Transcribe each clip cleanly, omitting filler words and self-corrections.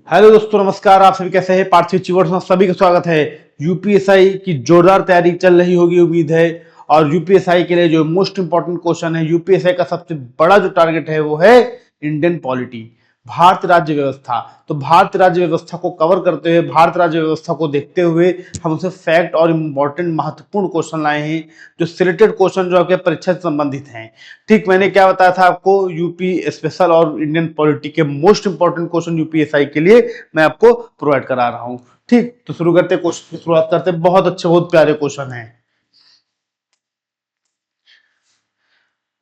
Hello दोस्तों, नमस्कार। आप सभी कैसे हैं? पार्थिव चीवर्ड्स में सभी का स्वागत है। यूपीएसआई की जोरदार तैयारी चल रही होगी उम्मीद है। और यूपीएसआई के लिए जो मोस्ट इंपॉर्टेंट क्वेश्चन है, यूपीएसआई का सबसे बड़ा जो टारगेट है वो है इंडियन पॉलिटी, भारतीय राज्य व्यवस्था। तो भारतीय राज्य व्यवस्था को कवर करते हुए, भारतीय राज्य व्यवस्था को देखते हुए हम उसे फैक्ट और इंपॉर्टेंट महत्वपूर्ण क्वेश्चन लाए हैं, जो सिलेक्टेड क्वेश्चन जो आपके परीक्षा से संबंधित हैं। ठीक, मैंने क्या बताया था आपको, यूपी स्पेशल और इंडियन पॉलिटी के मोस्ट इंपॉर्टेंट क्वेश्चन यूपीएसआई के लिए मैं आपको प्रोवाइड करा रहा हूं। ठीक, तो शुरू करते क्वेश्चन की शुरुआत करते। बहुत अच्छे, बहुत प्यारे क्वेश्चन है।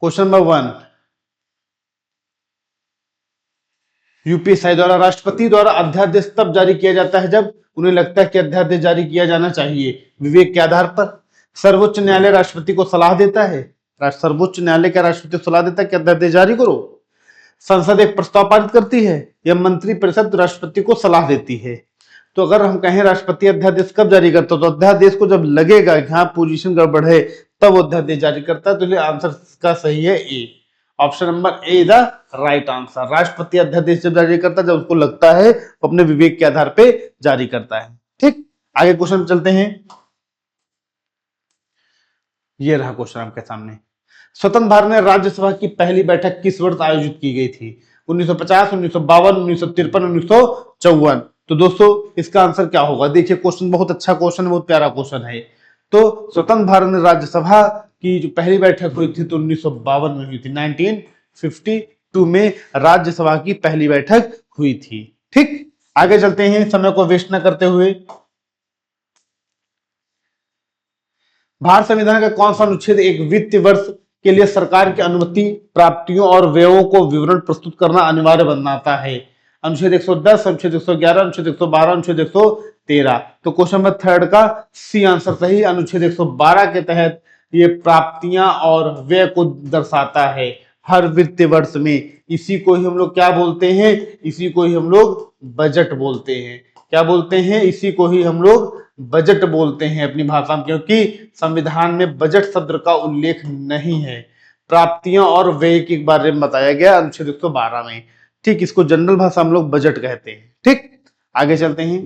क्वेश्चन नंबर 1, यूपीएसआई द्वारा राष्ट्रपति द्वारा अध्यादेश तब जारी किया जाता है जब उन्हें लगता है कि अध्यादेश जारी किया जाना चाहिए। विवेक के आधार पर। सर्वोच्च न्यायालय राष्ट्रपति को सलाह देता है। सर्वोच्च न्यायालय क्या राष्ट्रपति को सलाह देता है कि अध्यादेश जारी करो। संसद एक प्रस्ताव पारित करती है या मंत्री परिषद राष्ट्रपति को सलाह देती है। तो अगर हम कहें राष्ट्रपति अध्यादेश कब जारी करता है, तो अध्यादेश को जब लगेगा कि हाँ पोजीशन गड़बड़ है, तब वो अध्यादेश जारी करता है। तो आंसर का सही है A. Option number A the right answer. राष्ट्रपति अध्यादेश जब जारी करता है जब उसको लगता है, वो अपने विवेक के आधार पे जारी करता है। ठीक, आगे क्वेश्चन चलते हैं। ये रहा क्वेश्चन आपके सामने। स्वतंत्र भारत में राज्यसभा की पहली बैठक किस वर्ष आयोजित की गई थी? 1950, 1952, 1953, 1954। तो दोस्तों इसका आंसर क्या होगा? देखिए, क्वेश्चन बहुत अच्छा क्वेश्चन है, बहुत प्यारा क्वेश्चन है। तो स्वतंत्र भारत में राज्यसभा की जो पहली बैठक हुई थी तो 1952 में हुई थी। 1952 में राज्यसभा की पहली बैठक हुई थी। ठीक, आगे चलते हैं समय को वेस्ट न करते हुए। भारत संविधान का कौन सा अनुच्छेद एक वित्तीय वर्ष के लिए सरकार की अनुमति, प्राप्तियों और व्ययों को विवरण प्रस्तुत करना अनिवार्य बनाता है? अनुच्छेद 110, अनुच्छेद 111, अनुच्छेद 112, अनुच्छेद 113। तो क्वेश्चन नंबर थर्ड का सी आंसर सही। अनुच्छेद 112 के तहत ये प्राप्तियां और व्यय को दर्शाता है हर वित्तीय वर्ष में। इसी को ही हम लोग क्या बोलते हैं? इसी को ही हम लोग बजट बोलते हैं। क्या बोलते हैं? इसी को ही हम लोग बजट बोलते हैं अपनी भाषा में, क्योंकि संविधान में बजट शब्द का उल्लेख नहीं है। प्राप्तियां और व्यय के बारे में बताया गया अनुच्छेद 112 में। ठीक, इसको जनरल भाषा हम लोग बजट कहते हैं। ठीक, आगे चलते हैं।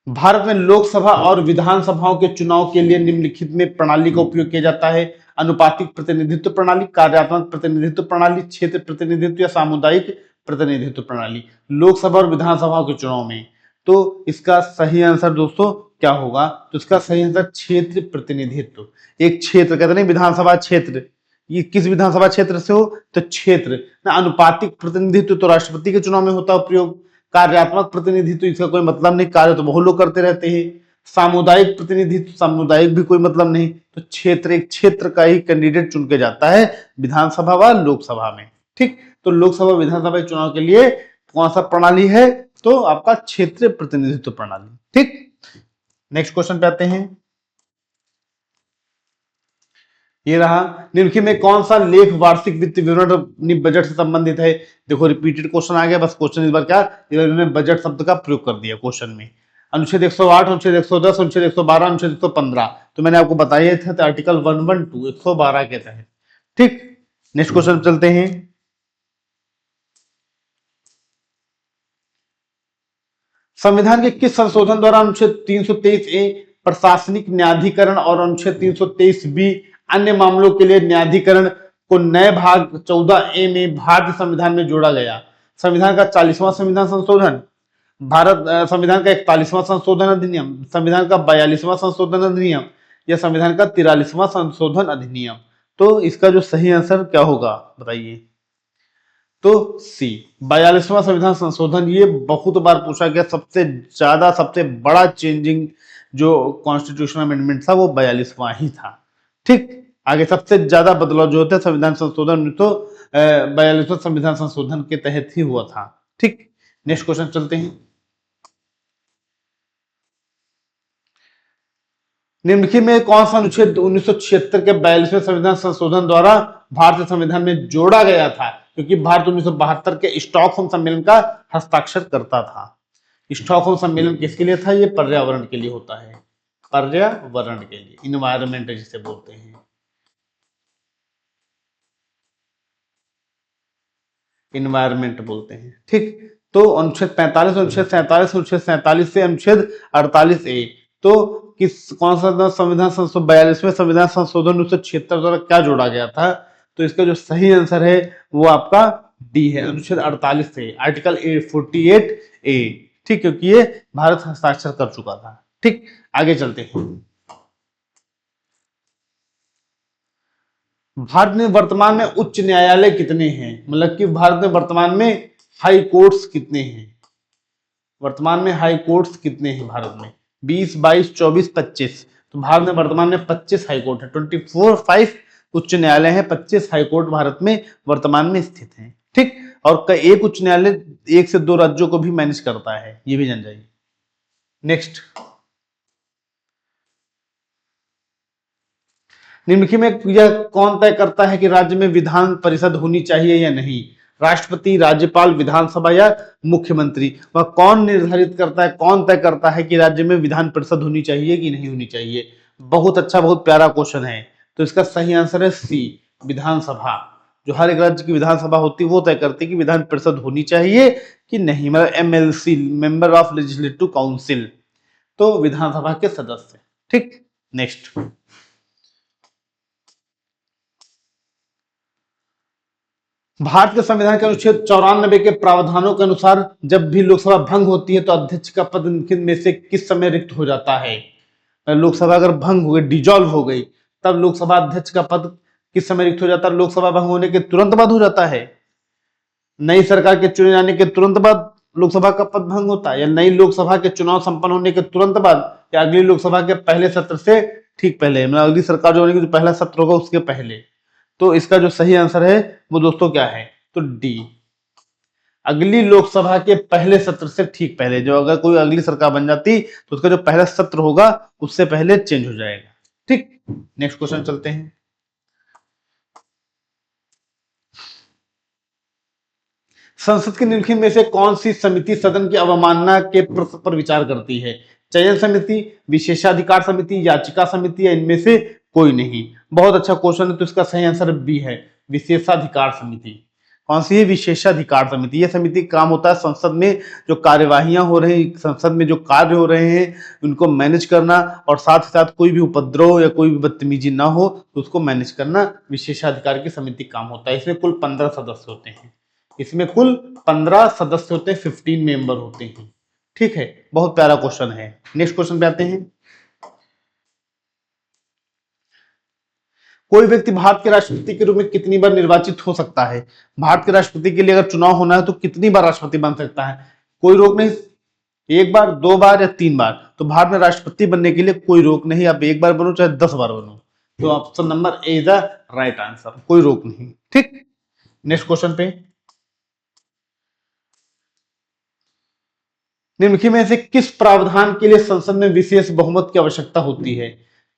भारत में लोकसभा और विधानसभाओं के चुनाव के लिए निम्नलिखित में प्रणाली का उपयोग किया जाता है? अनुपातिक प्रतिनिधित्व प्रणाली, कार्यात्मक प्रतिनिधित्व प्रणाली, क्षेत्र प्रतिनिधित्व या सामुदायिक प्रतिनिधित्व प्रणाली लोकसभा और विधानसभाओं के चुनाव में। तो इसका सही आंसर दोस्तों क्या होगा? तो इसका सही आंसर क्षेत्र प्रतिनिधित्व। एक क्षेत्र कहते नहीं, विधानसभा क्षेत्र, ये किस विधानसभा क्षेत्र से हो? तो क्षेत्र ना। अनुपातिक प्रतिनिधित्व तो राष्ट्रपति के चुनाव में होता है प्रयोग। कार्यात्मक प्रतिनिधित्व इसका कोई मतलब नहीं, कार्य तो बहुत लोग करते रहते हैं। सामुदायिक प्रतिनिधित्व, सामुदायिक भी कोई मतलब नहीं। तो क्षेत्र, एक क्षेत्र का ही कैंडिडेट चुन के जाता है विधानसभा व लोकसभा में। ठीक, तो लोकसभा विधानसभा चुनाव के लिए कौन सा प्रणाली है? तो आपका क्षेत्रीय प्रतिनिधित्व प्रणाली। ठीक, नेक्स्ट क्वेश्चन पे आते हैं। ये रहा, निम्नलिखित में कौन सा लेख वार्षिक वित्त विवरण बजट से संबंधित है? देखो रिपीटेड क्वेश्चन आ गया, बस क्वेश्चन इस बार क्या, इन्होंने बजट शब्द का प्रयोग कर दिया क्वेश्चन में। अनुच्छेद 108, अनुच्छेद 110, अनुच्छेद 112, अनुच्छेद 115। तो मैंने आपको बताया था आर्टिकल 112 112 के तहत। ठीक, नेक्स्ट क्वेश्चन चलते हैं। संविधान के किस संशोधन द्वारा अनुच्छेद 323 ए प्रशासनिक न्यायाधिकरण और अनुच्छेद 323 बी अन्य मामलों के लिए न्यायाधिकरण को नए भाग 14 ए में भारतीय संविधान में जोड़ा गया? संविधान का 40वां संविधान संशोधन, भारत संविधान का 41वां संशोधन अधिनियम, संविधान का 42वां संशोधन अधिनियम या संविधान का 43वां संशोधन अधिनियम? तो इसका जो सही आंसर क्या होगा बताइए? तो सी 42वां संविधान संशोधन। ये बहुत बार पूछा गया, सबसे ज्यादा सबसे बड़ा चेंजिंग जो कॉन्स्टिट्यूशन अमेंडमेंट था वो 42वां ही था। ठीक, आगे सबसे ज्यादा बदलाव जो होता है संविधान संशोधन तो 42वां संविधान संशोधन के तहत ही हुआ था। ठीक, नेक्स्ट क्वेश्चन चलते हैं। निम्नलिखित में कौन सा अनुच्छेद 1976 के 42वें संविधान संशोधन द्वारा भारतीय संविधान में जोड़ा गया था? क्योंकि भारत 1972 के स्टॉकहोम सम्मेलन का हस्ताक्षर करता था। स्टॉकहोम सम्मेलन किसके लिए था? ये पर्यावरण के लिए होता है, पर्यावरण के लिए, इन्वायरमेंट जिसे बोलते हैं। इन्वायरमेंट बोलते हैं। ठीक, तो अनुच्छेद 45, अनुच्छेद 47, अनुच्छेद 47 से अनुच्छेद 48A, तो किस कौन सा संविधान संशोधन 42वें संविधान संशोधन 1976 द्वारा क्या जोड़ा गया था? तो इसका जो सही आंसर है वो आपका डी है, अनुच्छेद 48 से, आर्टिकल 48A। ठीक, क्योंकि ये भारत हस्ताक्षर कर चुका था। ठीक, आगे चलते हैं। भारत में वर्तमान में उच्च न्यायालय कितने हैं? मतलब कि भारत में वर्तमान में हाई कोर्ट्स कितने हैं? वर्तमान में हाई कोर्ट्स कितने हैं भारत में? 20, 22, 24, 25। तो भारत में वर्तमान में 25 हाई कोर्ट है, 24 उच्च न्यायालय है, 25 हाई कोर्ट भारत में वर्तमान में स्थित हैं। ठीक, और एक उच्च न्यायालय 1 से 2 राज्यों को भी मैनेज करता है, ये भी जान जाइए। नेक्स्ट, निम्नलिखित में यह कौन तय करता है कि राज्य में विधान परिषद होनी चाहिए या नहीं? राष्ट्रपति, राज्यपाल, विधानसभा या मुख्यमंत्री? वह कौन निर्धारित करता है, कौन तय करता है कि राज्य में विधान परिषद होनी चाहिए कि नहीं होनी चाहिए? बहुत अच्छा, बहुत प्यारा क्वेश्चन है। तो इसका सही आंसर है सी, विधानसभा। जो हर एक राज्य की विधानसभा होती है वो तय करती है कि विधान परिषद होनी चाहिए कि नहीं, मतलब MLC, member of legislative council, तो विधानसभा के सदस्य। ठीक, नेक्स्ट, भारत के संविधान के अनुच्छेद 94 के प्रावधानों के अनुसार जब भी लोकसभा भंग होती है तो अध्यक्ष का पद निम्नलिखित में से किस समय रिक्त हो जाता है? लोकसभा अगर भंग हो गई, डिजॉल्व हो गई, तब लोकसभा अध्यक्ष का पद किस समय रिक्त हो जाता है? लोकसभा भंग होने के तुरंत बाद हो जाता है, नई सरकार के चुने जाने के तुरंत बाद लोकसभा का पद भंग होता है, या नई लोकसभा के चुनाव संपन्न होने के तुरंत बाद, या अगली लोकसभा के पहले सत्र से ठीक पहले, मतलब अगली सरकार जो होने की जो पहला सत्र होगा उसके पहले? तो इसका जो सही आंसर है वो दोस्तों क्या है? तो डी, अगली लोकसभा के पहले सत्र से ठीक पहले। जो अगर कोई अगली सरकार बन जाती तो उसका जो पहला सत्र होगा उससे पहले चेंज हो जाएगा। ठीक, नेक्स्ट क्वेश्चन चलते हैं। संसद के निम्नलिखित में से कौन सी समिति सदन की अवमानना के प्रश्न पर विचार करती है? चयन समिति, विशेषाधिकार समिति, याचिका समिति, या इनमें से कोई नहीं? बहुत अच्छा क्वेश्चन है, तो इसका सही आंसर बी है, विशेषाधिकार समिति। कौन सी है? विशेषाधिकार समिति। यह समिति काम होता है संसद में जो कार्यवाहियां हो रही, संसद में जो कार्य हो रहे हैं उनको मैनेज करना, और साथ ही साथ कोई भी उपद्रव या कोई भी बदतमीजी ना हो तो उसको मैनेज करना विशेषाधिकार की समिति काम होता है। इसमें कुल 15 सदस्य होते हैं, इसमें कुल 15 सदस्य होते हैं, 15 मेंबर होते हैं। ठीक है, बहुत प्यारा क्वेश्चन है। नेक्स्ट क्वेश्चन पे आते हैं। कोई व्यक्ति भारत के राष्ट्रपति के रूप में कितनी बार निर्वाचित हो सकता है? भारत के राष्ट्रपति के लिए अगर चुनाव होना है तो कितनी बार राष्ट्रपति बन सकता है? कोई रोक नहीं, 1 बार, 2 बार या 3 बार। तो भारत में राष्ट्रपति बनने के लिए कोई रोक नहीं, आप 1 बार बनो चाहे 10 बार बनो। तो option number A is the right answer, कोई रोक नहीं। ठीक, नेक्स्ट क्वेश्चन पे, निम्नलिखित में से किस प्रावधान के लिए संसद में विशेष बहुमत की आवश्यकता होती है?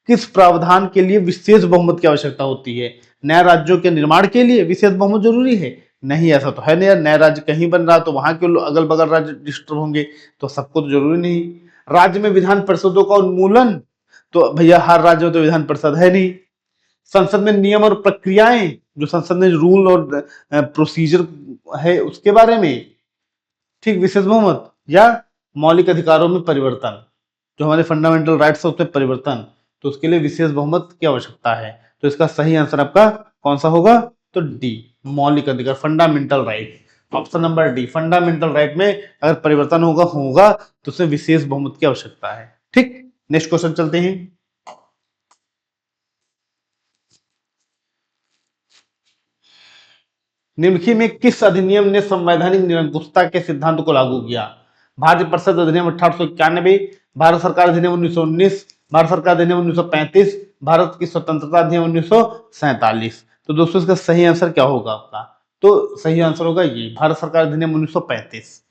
किस प्रावधान के लिए विशेष बहुमत की आवश्यकता होती है? नए राज्यों के निर्माण के लिए विशेष बहुमत जरूरी है? नहीं, ऐसा तो है नहीं यार, नया राज्य कहीं बन रहा तो वहां के अगल बगल राज्य डिस्टर्ब होंगे, तो सबको तो जरूरी नहीं। राज्य में विधान परिषदों का उन्मूलन, तो भैया हर राज्य में तो विधान परिषद है नहीं। संसद में नियम और प्रक्रियाएं, जो संसद में रूल और प्रोसीजर है उसके बारे में। ठीक, विशेष बहुमत या मौलिक अधिकारों में परिवर्तन, जो हमारे फंडामेंटल राइट्स है उसमें परिवर्तन, तो उसके लिए विशेष बहुमत की आवश्यकता है। तो इसका सही आंसर आपका कौन सा होगा? तो डी, मौलिक अधिकार, fundamental right. Option number D, fundamental right में अगर परिवर्तन होगा तो उसमें विशेष बहुमत की आवश्यकता है। ठीक, नेक्स्ट क्वेश्चन चलते हैं। निम्नलिखित में किस अधिनियम ने संवैधानिक निरंकुशता के सिद्धांत को लागू किया? भारतीय परिषद अधिनियम 1891, भारत सरकार अधिनियम 1919, भारत सरकार अधिनियम 1935, भारत की स्वतंत्रता अधिनियम 1947। तो दोस्तों इसका सही आंसर क्या होगा आपका? तो सही आंसर होगा ये, भारत सरकार अधिनियम 1935।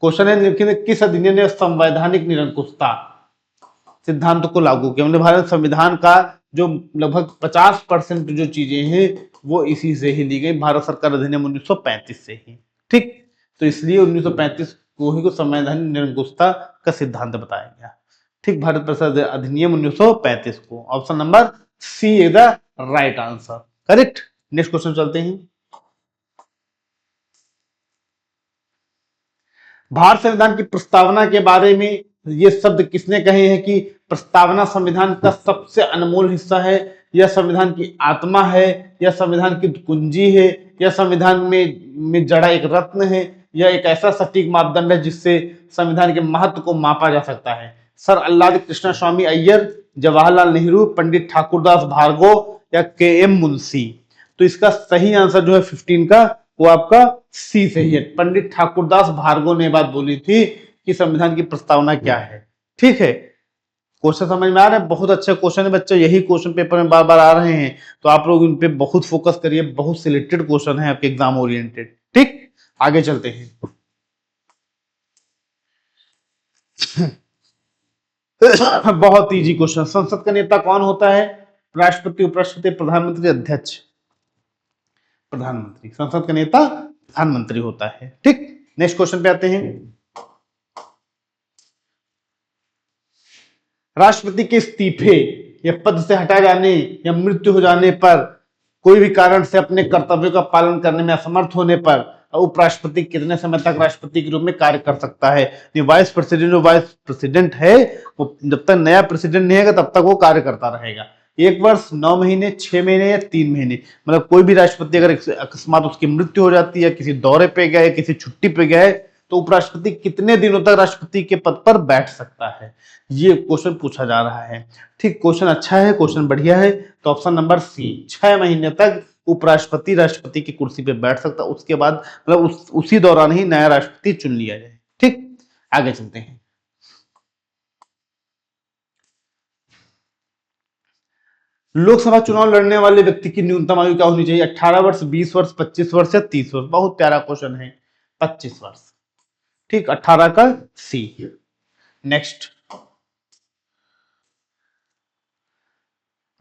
क्वेश्चन है, निम्नलिखित में किस अधिनियम ने संवैधानिक निरंकुशता सिद्धांत को लागू किया? मतलब भारत संविधान का जो लगभग 50% जो चीजें हैं वो इसी से ही ली गई, भारत सरकार अधिनियम 1935 से ही। ठीक, तो इसलिए 1935 को ही को संवैधानिक निरंकुशता का सिद्धांत बताया गया। ठीक, भारत परिषद अधिनियम 1935 को। Option number C is the right answer, correct. Next question चलते हैं। भारत संविधान की प्रस्तावना के बारे में ये शब्द किसने कहे हैं कि प्रस्तावना संविधान का सबसे अनमोल हिस्सा है, यह संविधान की आत्मा है, यह संविधान की कुंजी है, यह संविधान में जड़ा एक रत्न है, यह एक ऐसा सटीक मापदंड है जिससे संविधान के महत्व को मापा जा सकता है। सर अल्लाद कृष्ण स्वामी अय्यर, जवाहरलाल नेहरू, पंडित ठाकुरदास भार्गव या के एम मुंशी। तो इसका सही आंसर जो है 15 का वो आपका सी सही है। पंडित ठाकुरदास भार्गव ने बात बोली थी कि संविधान की प्रस्तावना क्या है। ठीक है, क्वेश्चन समझ में आ रहा है? बहुत अच्छे क्वेश्चन है बच्चे, यही क्वेश्चन पेपर में बार बार आ रहे हैं, तो आप लोग इन पे बहुत फोकस करिए, बहुत सिलेक्टेड क्वेश्चन है आपके एग्जाम ओरिएंटेड। ठीक, आगे चलते हैं। बहुत इजी क्वेश्चन। संसद का नेता कौन होता है? राष्ट्रपति, उपराष्ट्रपति, प्रधानमंत्री, अध्यक्ष? प्रधानमंत्री। संसद का नेता प्रधानमंत्री होता है। ठीक, नेक्स्ट क्वेश्चन पे आते हैं। राष्ट्रपति के इस्तीफे या पद से हटाए जाने या मृत्यु हो जाने पर, कोई भी कारण से अपने कर्तव्यों का पालन करने में असमर्थ होने पर उपराष्ट्रपति कितने समय तक राष्ट्रपति के रूप में कार्य कर सकता है? वाइस प्रेसिडेंट जो वाइस प्रेसिडेंट है वो जब तक नया प्रेसिडेंट नहीं आएगा तब तक वो कार्य करता रहेगा। 1 वर्ष, 9 महीने, 6 महीने या 3 महीने। मतलब कोई भी राष्ट्रपति अगर अकस्मात उसकी मृत्यु हो जाती है, किसी दौरे पे गया है, किसी छुट्टी पे गया है, तो उपराष्ट्रपति कितने दिनों तक राष्ट्रपति के पद पर बैठ सकता है? ये क्वेश्चन पूछा जा रहा है। ठीक, क्वेश्चन अच्छा है, क्वेश्चन बढ़िया है। तो ऑप्शन नंबर सी, 6 महीने तक उपराष्ट्रपति राष्ट्रपति की कुर्सी पे बैठ सकता, उसके बाद मतलब उसी दौरान ही नया राष्ट्रपति चुन लिया जाए। ठीक, आगे चलते हैं। लोकसभा चुनाव लड़ने वाले व्यक्ति की न्यूनतम आयु क्या होनी चाहिए? 18 वर्ष, 20 वर्ष, 25 वर्ष या 30 वर्ष? बहुत प्यारा क्वेश्चन है, 25 वर्ष। ठीक, 18 का सी। नेक्स्ट,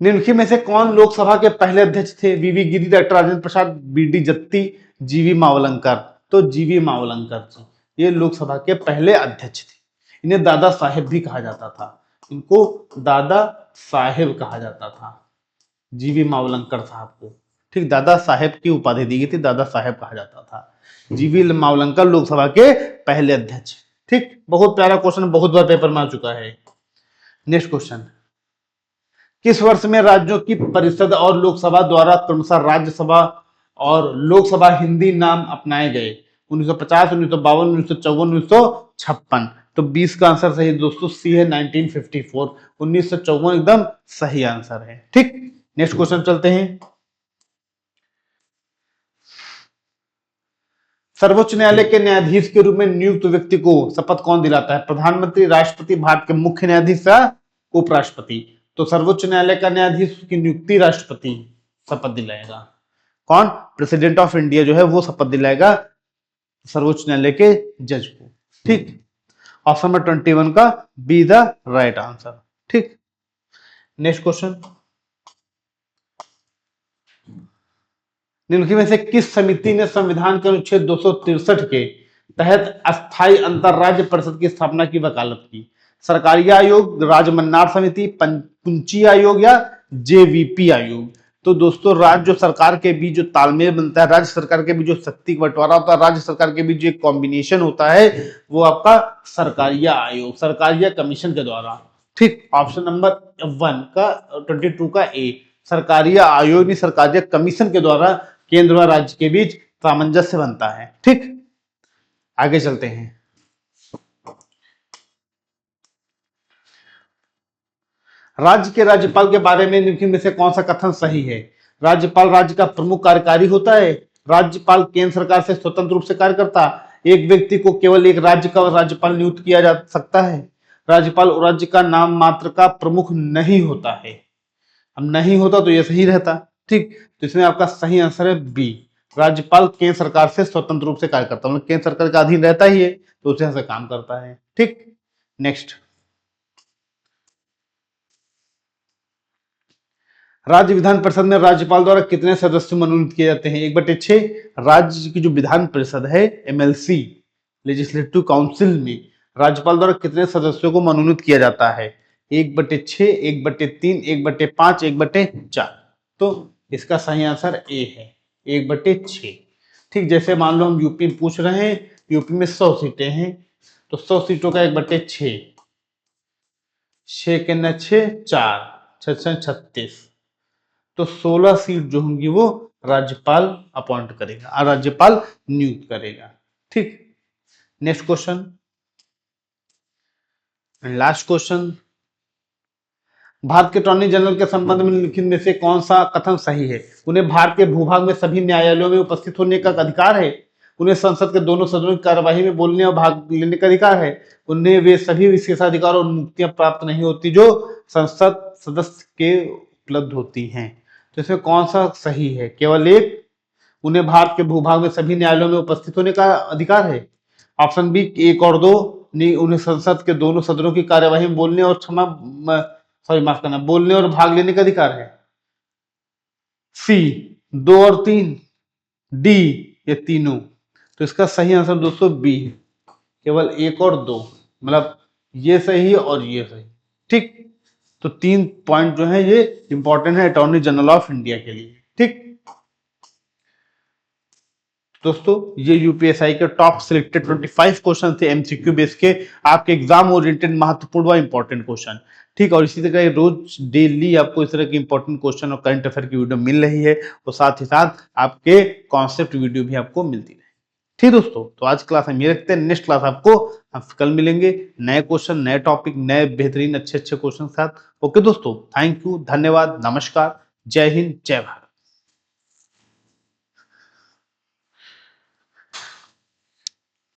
निम्नलिखित में से कौन लोकसभा के पहले अध्यक्ष थे? वीवी गिरी, डॉक्टर राजेंद्र प्रसाद, बीडी जत्ती, जीवी मावलंकर? तो जीवी मावलंकर जी ये लोकसभा के पहले अध्यक्ष थे। इन्हें दादा साहेब भी कहा जाता था, इनको दादा साहेब कहा जाता था, जीवी मावलंकर साहब को। ठीक, दादा साहेब की उपाधि दी गई थी, दादा साहेब कहा जाता था। जीवी मावलंकर लोकसभा के पहले अध्यक्ष। ठीक, बहुत प्यारा क्वेश्चन, बहुत बार पेपर में आ चुका है। नेक्स्ट क्वेश्चन, किस वर्ष में राज्यों की परिषद और लोकसभा द्वारा क्रमशः राज्यसभा और लोकसभा हिंदी नाम अपनाए गए? 1950, 1952, 1954, 1956? तो 20 का आंसर सही दोस्तों सी है, 1954, 1954 एकदम सही आंसर है। ठीक, नेक्स्ट क्वेश्चन चलते हैं। सर्वोच्च न्यायालय के न्यायाधीश के रूप में नियुक्त व्यक्ति को शपथ कौन दिलाता है? प्रधानमंत्री, राष्ट्रपति, भारत के मुख्य न्यायाधीश या उपराष्ट्रपति? तो सर्वोच्च न्यायालय का न्यायाधीश की नियुक्ति राष्ट्रपति शपथ दिलाएगा। कौन? प्रेसिडेंट ऑफ इंडिया जो है वो शपथ दिलाएगा सर्वोच्च न्यायालय के जज को। ठीक, ऑप्शन नंबर 21 का बी द राइट आंसर। ठीक, नेक्स्ट क्वेश्चन, निम्नलिखित में से किस समिति ने संविधान के अनुच्छेद 263 के तहत अस्थायी अंतरराज्य परिषद की स्थापना की वकालत की? सरकारी आयोग, राजमन्नार समिति, पुंची आयोग या जेवीपी आयोग? तो दोस्तों राज्य सरकार के बीच जो तालमेल बनता है, राज्य सरकार के बीच जो शक्ति बंटवारा होता है, राज्य सरकार के बीच जो एक कॉम्बिनेशन होता है वो आपका सरकारिया आयोग, सरकारिया कमीशन के द्वारा। ठीक, ऑप्शन नंबर 1 का 22 का ए, सरकारिया आयोग नहीं सरकारिया कमीशन के द्वारा केंद्र व राज्य के बीच सामंजस्य बनता है। ठीक, आगे चलते हैं। राज्य के राज्यपाल के बारे में निम्नलिखित में से कौन सा कथन सही है? राज्यपाल राज्य का प्रमुख कार्यकारी होता है, राज्यपाल केंद्र सरकार से स्वतंत्र रूप से कार्य करता, एक व्यक्ति को केवल एक राज्य का राज्यपाल नियुक्त किया जा सकता है, राज्यपाल राज्य का नाम मात्र का प्रमुख नहीं होता है। अब नहीं होता तो यह सही रहता। ठीक, तो इसमें आपका सही आंसर है बी, राज्यपाल केंद्र सरकार से स्वतंत्र रूप से कार्य करता है, मतलब केंद्र सरकार का अधीन रहता ही है तो उसे से काम करता है। ठीक, नेक्स्ट, राज्य विधान परिषद में राज्यपाल द्वारा कितने सदस्य मनोनीत किए जाते हैं? 1/6। राज्य की जो विधान परिषद है एमएलसी, लेजिस्लेटिव काउंसिल में राज्यपाल द्वारा कितने सदस्यों को मनोनीत किया जाता है? 1/6, 1/3, 1/5, 1/4? तो इसका सही आंसर ए है, 1/6। ठीक, जैसे मान लो हम यूपी में पूछ रहे हैं यूपी में 100 सीटें हैं, तो 100 सीटों का 1/6, 6 के न 6, 4, 6 36, तो 16 सीट जो होंगी वो राज्यपाल अपॉइंट करेगा, राज्यपाल नियुक्त करेगा। ठीक, next question and last question, Bharat के अटॉर्नी जनरल के संबंध में निम्नलिखित में से कौन सा कथन सही है? उन्हें भारत के भूभाग में सभी न्यायालयों में उपस्थित होने का अधिकार है, उन्हें संसद के दोनों सदनों की कार्यवाही में बोलने और भाग लेने का अधिकार है, उन्हें वे सभी विशेषाधिकार और मुक्तियां प्राप्त नहीं होती जो संसद सदस्य के उपलब्ध होती हैं। तो इसमें कौन सा सही है? केवल एक, उन्हें भारत के भूभाग में सभी न्यायालयों में उपस्थित होने का अधिकार है। ऑप्शन बी 1 और 2, नहीं, उन्हें संसद के दोनों सदनों की कार्यवाही में बोलने और माफ करना, बोलने और भाग लेने का अधिकार है। सी 2 और 3, डी ये तीनों। तो इसका सही आंसर दोस्तों बी है, केवल 1 और 2, मतलब ये सही और ये सही। ठीक, तो 3 पॉइंट जो है ये इंपॉर्टेंट है अटॉर्नी जनरल ऑफ इंडिया के लिए। ठीक दोस्तों, ये यूपीएसआई के टॉप सिलेक्टेड 25 क्वेश्चन थे एमसीक्यू बेस के, आपके एग्जाम ओरिएंटेड महत्वपूर्ण व इंपॉर्टेंट क्वेश्चन। ठीक, और इसी तरह रोज डेली आपको इस तरह की इंपॉर्टेंट क्वेश्चन और करंट अफेयर की वीडियो मिल रही है, और साथ ही साथ आपके कॉन्सेप्ट वीडियो भी आपको मिलती है। ठीक दोस्तों, तो आज क्लास हम ये रखते हैं, नेक्स्ट क्लास आपको हम कल मिलेंगे नए क्वेश्चन, नए टॉपिक, नए बेहतरीन अच्छे क्वेश्चन के साथ। ओके दोस्तों, थैंक यू, धन्यवाद, नमस्कार, जय हिंद, जय भारत।